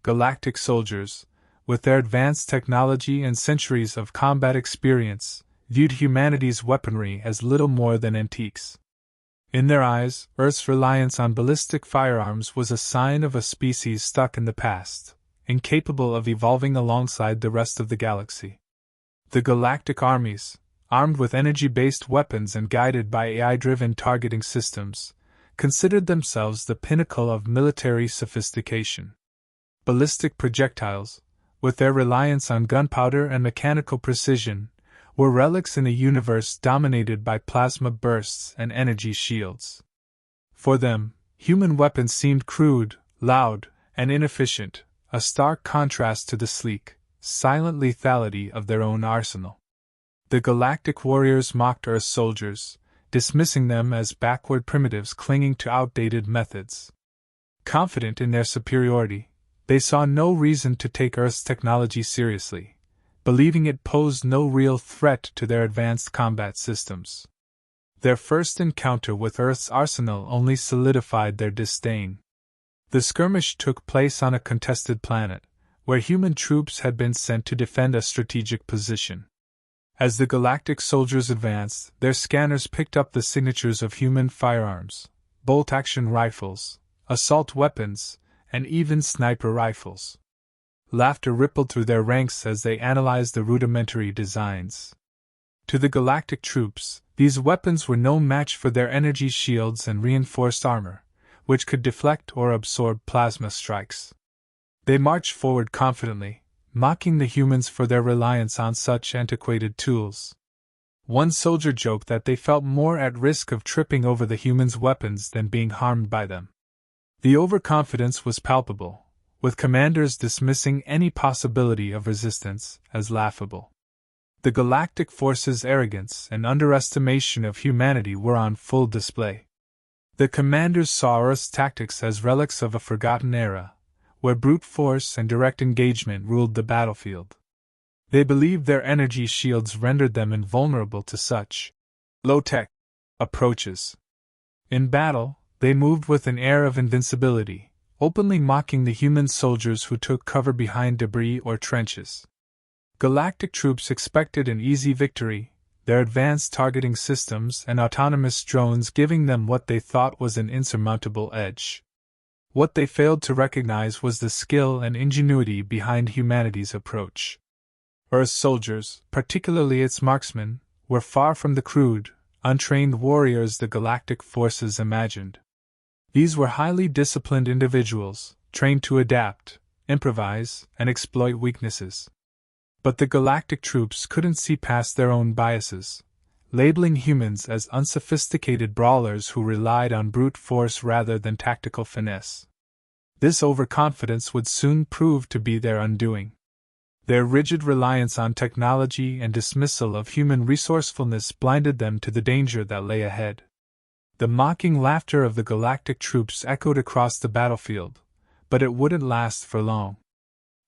Galactic soldiers, with their advanced technology and centuries of combat experience, viewed humanity's weaponry as little more than antiques. In their eyes, Earth's reliance on ballistic firearms was a sign of a species stuck in the past, incapable of evolving alongside the rest of the galaxy. The galactic armies, armed with energy-based weapons and guided by AI-driven targeting systems, considered themselves the pinnacle of military sophistication. Ballistic projectiles, with their reliance on gunpowder and mechanical precision, were relics in a universe dominated by plasma bursts and energy shields. For them, human weapons seemed crude, loud, and inefficient, a stark contrast to the sleek, silent lethality of their own arsenal. The galactic warriors mocked Earth's soldiers, dismissing them as backward primitives clinging to outdated methods. Confident in their superiority, they saw no reason to take Earth's technology seriously, believing it posed no real threat to their advanced combat systems. Their first encounter with Earth's arsenal only solidified their disdain. The skirmish took place on a contested planet, where human troops had been sent to defend a strategic position. As the galactic soldiers advanced, their scanners picked up the signatures of human firearms, bolt-action rifles, assault weapons, and even sniper rifles. Laughter rippled through their ranks as they analyzed the rudimentary designs. To the galactic troops, these weapons were no match for their energy shields and reinforced armor, which could deflect or absorb plasma strikes. They marched forward confidently, mocking the humans for their reliance on such antiquated tools. One soldier joked that they felt more at risk of tripping over the humans' weapons than being harmed by them. The overconfidence was palpable, with commanders dismissing any possibility of resistance as laughable. The galactic force's arrogance and underestimation of humanity were on full display. The commanders saw Earth's tactics as relics of a forgotten era, where brute force and direct engagement ruled the battlefield. They believed their energy shields rendered them invulnerable to such low-tech approaches. In battle, they moved with an air of invincibility, openly mocking the human soldiers who took cover behind debris or trenches. Galactic troops expected an easy victory, their advanced targeting systems and autonomous drones giving them what they thought was an insurmountable edge. What they failed to recognize was the skill and ingenuity behind humanity's approach. Earth's soldiers, particularly its marksmen, were far from the crude, untrained warriors the galactic forces imagined. These were highly disciplined individuals, trained to adapt, improvise, and exploit weaknesses. But the galactic troops couldn't see past their own biases, labeling humans as unsophisticated brawlers who relied on brute force rather than tactical finesse. This overconfidence would soon prove to be their undoing. Their rigid reliance on technology and dismissal of human resourcefulness blinded them to the danger that lay ahead. The mocking laughter of the galactic troops echoed across the battlefield, but it wouldn't last for long.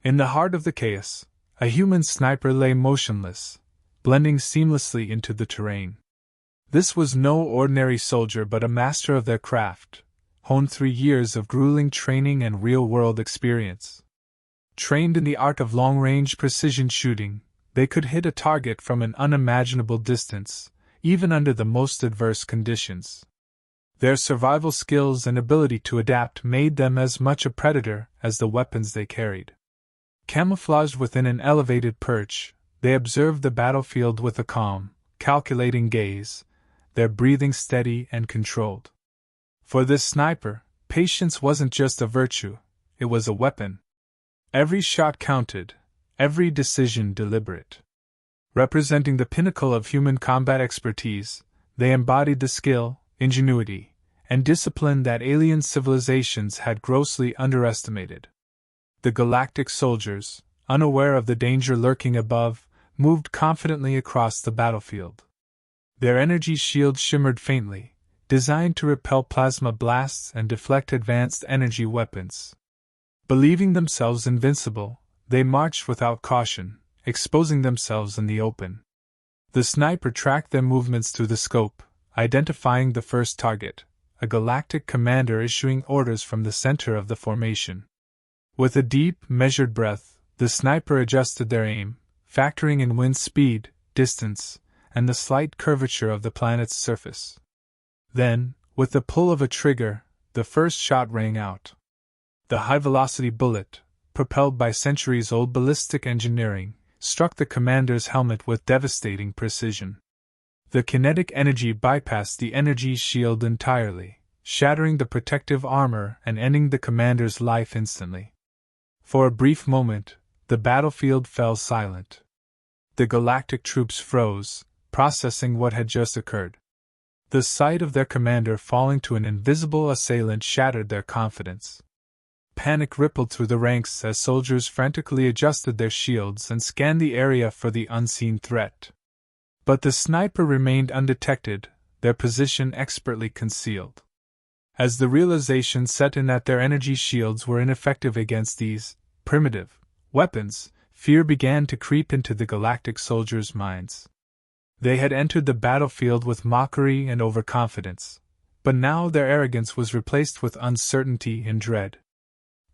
In the heart of the chaos, a human sniper lay motionless, blending seamlessly into the terrain. This was no ordinary soldier but a master of their craft, honed through years of grueling training and real-world experience. Trained in the art of long-range precision shooting, they could hit a target from an unimaginable distance, even under the most adverse conditions. Their survival skills and ability to adapt made them as much a predator as the weapons they carried. Camouflaged within an elevated perch, they observed the battlefield with a calm, calculating gaze, their breathing steady and controlled. For this sniper, patience wasn't just a virtue, it was a weapon. Every shot counted, every decision deliberate. Representing the pinnacle of human combat expertise, they embodied the skill, ingenuity, and discipline that alien civilizations had grossly underestimated. The galactic soldiers, unaware of the danger lurking above, moved confidently across the battlefield. Their energy shields shimmered faintly, designed to repel plasma blasts and deflect advanced energy weapons. Believing themselves invincible, they marched without caution, exposing themselves in the open. The sniper tracked their movements through the scope, identifying the first target, a galactic commander issuing orders from the center of the formation. With a deep, measured breath, the sniper adjusted their aim, factoring in wind speed, distance, and the slight curvature of the planet's surface. Then, with the pull of a trigger, the first shot rang out. The high-velocity bullet, propelled by centuries-old ballistic engineering, struck the commander's helmet with devastating precision. The kinetic energy bypassed the energy shield entirely, shattering the protective armor and ending the commander's life instantly. For a brief moment, the battlefield fell silent. The Galactic troops froze, processing what had just occurred. The sight of their commander falling to an invisible assailant shattered their confidence. Panic rippled through the ranks as soldiers frantically adjusted their shields and scanned the area for the unseen threat. But the sniper remained undetected, their position expertly concealed. As the realization set in that their energy shields were ineffective against these primitive weapons, fear began to creep into the Galactic soldiers' minds. They had entered the battlefield with mockery and overconfidence, but now their arrogance was replaced with uncertainty and dread.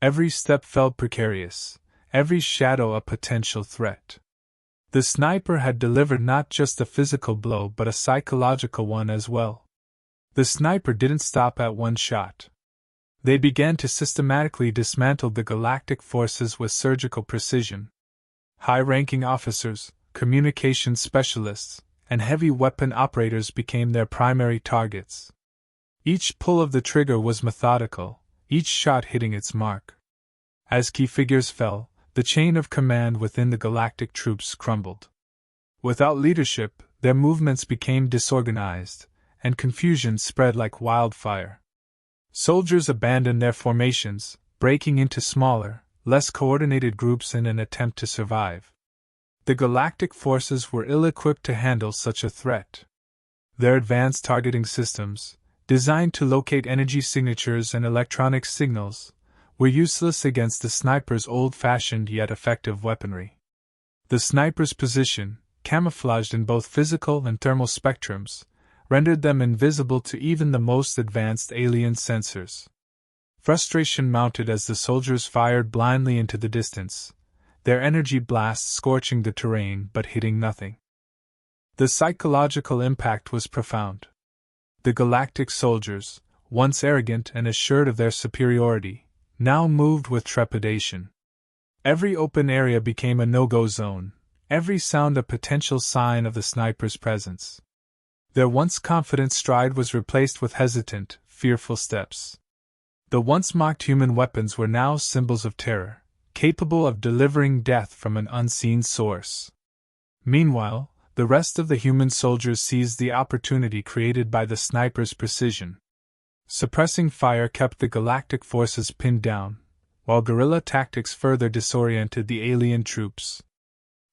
Every step felt precarious, every shadow a potential threat. The sniper had delivered not just a physical blow but a psychological one as well. The sniper didn't stop at one shot. They began to systematically dismantle the Galactic forces with surgical precision. High-ranking officers, communications specialists, and heavy weapon operators became their primary targets. Each pull of the trigger was methodical, each shot hitting its mark. As key figures fell, the chain of command within the Galactic troops crumbled. Without leadership, their movements became disorganized, and confusion spread like wildfire. Soldiers abandoned their formations, breaking into smaller, less coordinated groups in an attempt to survive. The Galactic forces were ill-equipped to handle such a threat. Their advanced targeting systems, designed to locate energy signatures and electronic signals, were useless against the sniper's old-fashioned yet effective weaponry. The sniper's position, camouflaged in both physical and thermal spectrums, rendered them invisible to even the most advanced alien sensors. Frustration mounted as the soldiers fired blindly into the distance, their energy blasts scorching the terrain but hitting nothing. The psychological impact was profound. The Galactic soldiers, once arrogant and assured of their superiority, now moved with trepidation. Every open area became a no-go zone, every sound a potential sign of the sniper's presence. Their once confident stride was replaced with hesitant, fearful steps. The once mocked human weapons were now symbols of terror, capable of delivering death from an unseen source. Meanwhile, the rest of the human soldiers seized the opportunity created by the sniper's precision. Suppressing fire kept the Galactic forces pinned down, while guerrilla tactics further disoriented the alien troops.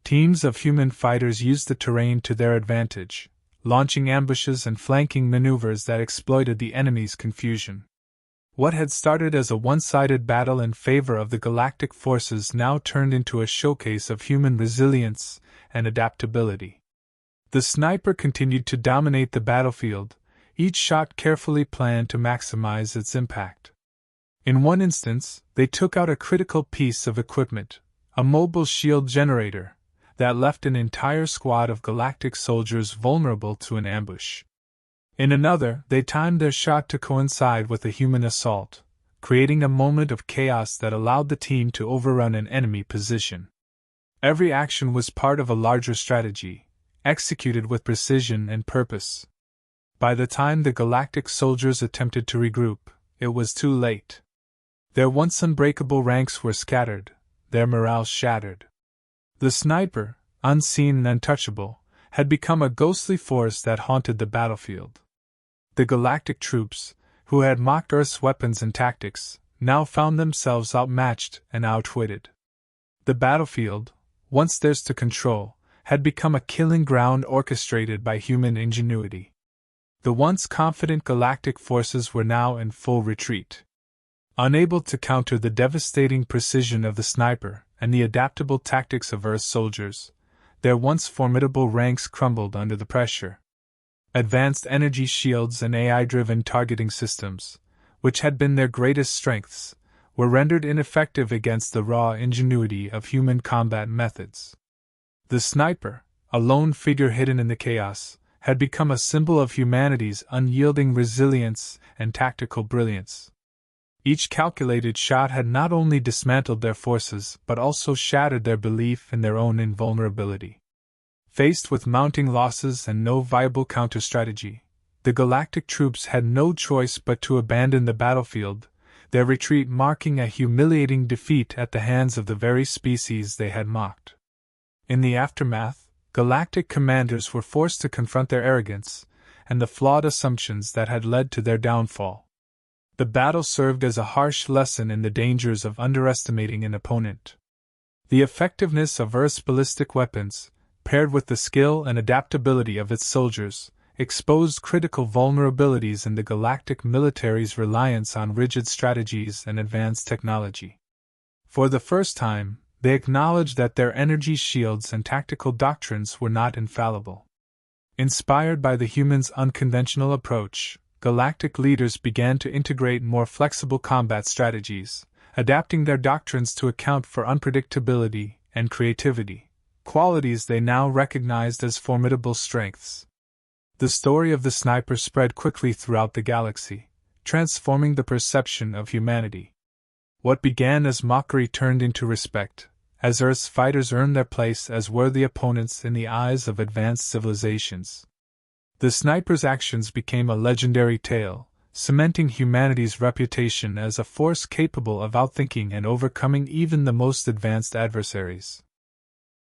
Teams of human fighters used the terrain to their advantage, launching ambushes and flanking maneuvers that exploited the enemy's confusion. What had started as a one-sided battle in favor of the Galactic forces now turned into a showcase of human resilience and adaptability. The sniper continued to dominate the battlefield, each shot carefully planned to maximize its impact. In one instance, they took out a critical piece of equipment, a mobile shield generator, that left an entire squad of Galactic soldiers vulnerable to an ambush. In another, they timed their shot to coincide with a human assault, creating a moment of chaos that allowed the team to overrun an enemy position. Every action was part of a larger strategy, executed with precision and purpose. By the time the Galactic soldiers attempted to regroup, it was too late. Their once unbreakable ranks were scattered, their morale shattered. The sniper, unseen and untouchable, had become a ghostly force that haunted the battlefield. The Galactic troops, who had mocked Earth's weapons and tactics, now found themselves outmatched and outwitted. The battlefield, once theirs to control, had become a killing ground orchestrated by human ingenuity. The once confident Galactic forces were now in full retreat. Unable to counter the devastating precision of the sniper and the adaptable tactics of Earth's soldiers, their once formidable ranks crumbled under the pressure. Advanced energy shields and AI-driven targeting systems, which had been their greatest strengths, were rendered ineffective against the raw ingenuity of human combat methods. The sniper, a lone figure hidden in the chaos, had become a symbol of humanity's unyielding resilience and tactical brilliance. Each calculated shot had not only dismantled their forces but also shattered their belief in their own invulnerability. Faced with mounting losses and no viable counter-strategy, the Galactic troops had no choice but to abandon the battlefield, their retreat marking a humiliating defeat at the hands of the very species they had mocked. In the aftermath, Galactic commanders were forced to confront their arrogance and the flawed assumptions that had led to their downfall. The battle served as a harsh lesson in the dangers of underestimating an opponent. The effectiveness of Earth's ballistic weapons, paired with the skill and adaptability of its soldiers, exposed critical vulnerabilities in the Galactic military's reliance on rigid strategies and advanced technology. For the first time, they acknowledged that their energy shields and tactical doctrines were not infallible. Inspired by the humans' unconventional approach, Galactic leaders began to integrate more flexible combat strategies, adapting their doctrines to account for unpredictability and creativity, qualities they now recognized as formidable strengths. The story of the sniper spread quickly throughout the galaxy, transforming the perception of humanity. What began as mockery turned into respect, as Earth's fighters earned their place as worthy opponents in the eyes of advanced civilizations. The sniper's actions became a legendary tale, cementing humanity's reputation as a force capable of outthinking and overcoming even the most advanced adversaries.